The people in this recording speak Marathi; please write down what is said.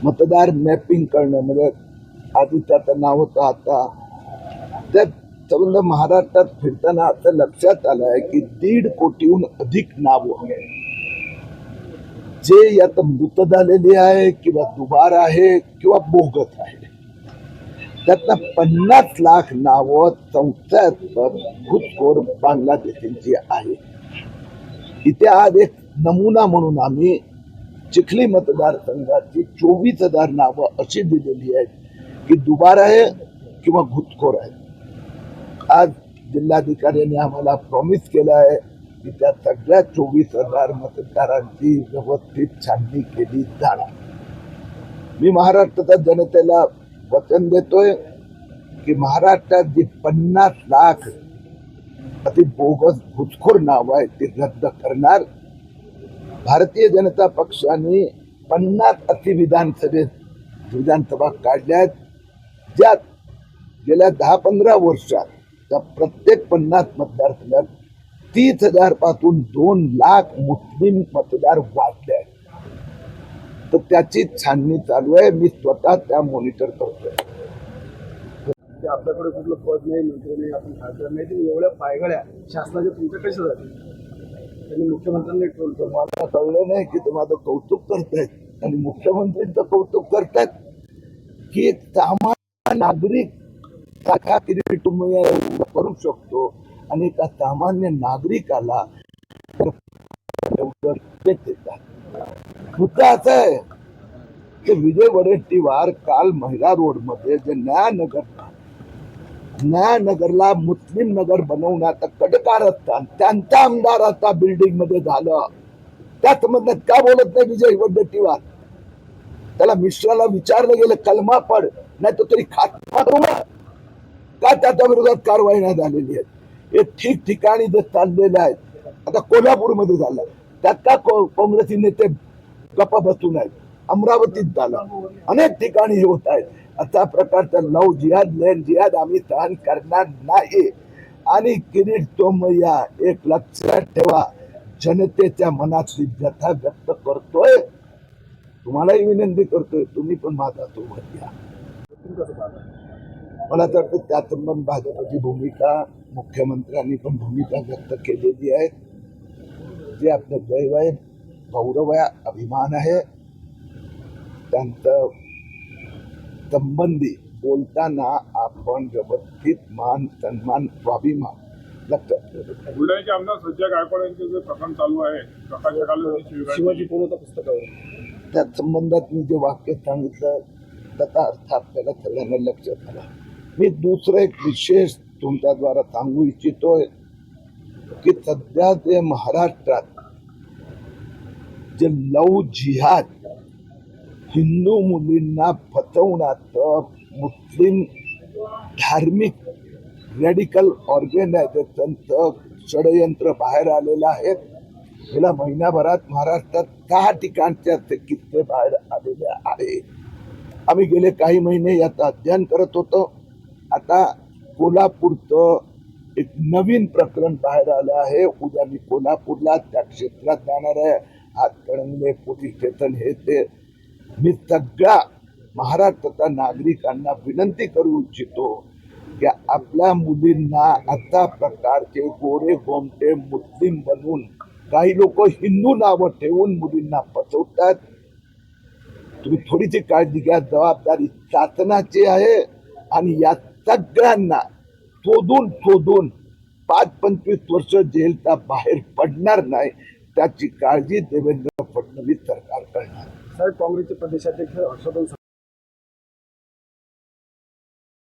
मतदार मॅपिंग करणं म्हणजे आधी त्याचं नाव होतं आता त्यात संबंध महाराष्ट्रात फिरताना असं लक्षात आलं आहे की 1.5 कोटीहून अधिक नावं जे यात मृत झालेली आहे किंवा दुबार आहे किंवा बोगस आहे त्यातनं 50 लाख नावं संशयास्पद घुसखोर बांगलादेशींची आहे. इथे आज एक नमुना म्हणून आम्ही चिखली मतदारसंघाची 24,000 नावं अशी दिलेली आहेत की दुबार आहे किंवा घुसखोर आहे. आज जिल्हाधिकाऱ्यांनी आम्हाला प्रॉमिस केलं आहे की त्या सगळ्या 24,000 मतदारांची व्यवस्थित छाननी केली जाणार. मी महाराष्ट्राच्या जनतेला वचन देतोय की महाराष्ट्रात जी 50 लाख अति बोगस घुसखोर नाव आहे ते रद्द करणार. भारतीय जनता पक्षाने 50 अति विधानसभा काढल्यात ज्यात गेल्या 10-15 वर्षात त्या प्रत्येक 50 मतदारसंघात 30,000 पासून 2 लाख मुस्लिम मतदार वाढले आहेत. तर त्याची छाननी चालू आहे. मी स्वतः त्या मॉनिटर करतोय. आपल्याकडे कुठलं पद नाही, मंत्री नाही, आपण खासदार नाही, तर एवढ्या पायगळ्या शासनाच्या तुमच्या कशा जातील? त्यांनी मुख्यमंत्र्यांनी ठेवलं. मला कळलं नाही की ते माझं कौतुक करतायत आणि मुख्यमंत्र्यांचं कौतुक करतायत की एक सामान्य नागरिक साखा किरीट तुम्ही करू शकतो आणि एका सामान्य नागरिकाला मुद्दा असा आहे की विजय वडेट्टीवार काल महिला रोड मध्ये जे न्यायनगरला मुस्लिम नगर बनवण्याचा कडकारस्थान त्यांचा आमदार आता बिल्डिंग मध्ये झालं. त्या संबंधात का बोलत नाही विजय वडेट्टीवार? त्याला मिश्राला विचारलं गेलं कलमा पड नाही तर तरी खात्मा करू का त्याच्या विरोधात कारवाई नाही झालेली आहे. हे ठिकठिकाणी जे चाललेले आहेत. आता कोल्हापूरमध्ये झालं त्यात का काँग्रेसी नेते गप्पा बसून आहेत. अमरावतीत झालं, अनेक ठिकाणी हे होत आहेत. अशा प्रकारचा लव जिहाद लेन जिहाद आम्ही सहन करणार नाही. आणि किरीट तोमय्या एक लक्षात ठेवा, जनतेच्या मनातली व्यथा व्यक्त करतोय. तुम्हालाही विनंती करतोय तुम्ही पण माझा सोबत घ्या. मला तर वाटतं त्या संबंध भाजपची भूमिका मुख्यमंत्र्यांनी पण भूमिका व्यक्त केलेली आहे. जे आपलं दैव आहे, गौरव आहे, अभिमान आहे. त्यांचं संबंधी बोलताना आपण व्यवस्थित मान सन्मान स्वाभिमान लक्षात ठेवतो. बुलढाण्याचे आमदार संजय गायकवाड यांचे जे प्रकरण चालू आहे शिवाजी पूर्वता पुस्तकावर त्या संबंधात मी जे वाक्य सांगितलं त्याचा अर्थ आपल्याला सगळ्यांना लक्षात आला. मी दुसरं एक विशेष तुमच्याद्वारा सांगू इच्छितोय की सध्या जे महाराष्ट्रात जे लव जिहाद हिंदू मुलींना फसवण्याचं मुस्लिम धार्मिक रॅडिकल ऑर्गनायझेशनचं षडयंत्र बाहेर आलेलं आहे. गेल्या महिन्याभरात महाराष्ट्रात 6 ठिकाणचे असे किस्से बाहेर आलेले आहे. आम्ही गेले काही महिने याचं अध्ययन करत होतो. आता कोल्हापूरचं एक नवीन प्रकरण बाहेर आलं आहे. उद्या मी कोल्हापूरला त्या क्षेत्रात जाणार आहे. हातकणंगले पोलीस स्टेशन हे ते. मी सगळ्या महाराष्ट्राच्या नागरिकांना विनंती करू इच्छितो की आपल्या मुलींना अशा प्रकारचे गोरे गोमटे मुस्लिम बनवून काही लोक हिंदू नावं ठेवून मुलींना फसवतात. तुम्ही थोडीशी काळजी घ्या. जबाबदारी शासनाची आहे आणि या सगळ्यांना शोधून 5-25 वर्ष जेलचा बाहेर पडणार नाही त्याची काळजी देवेंद्र फडणवीस सरकार करणार. साहेब, काँग्रेसचे प्रदेशाध्यक्ष हर्षवर्धन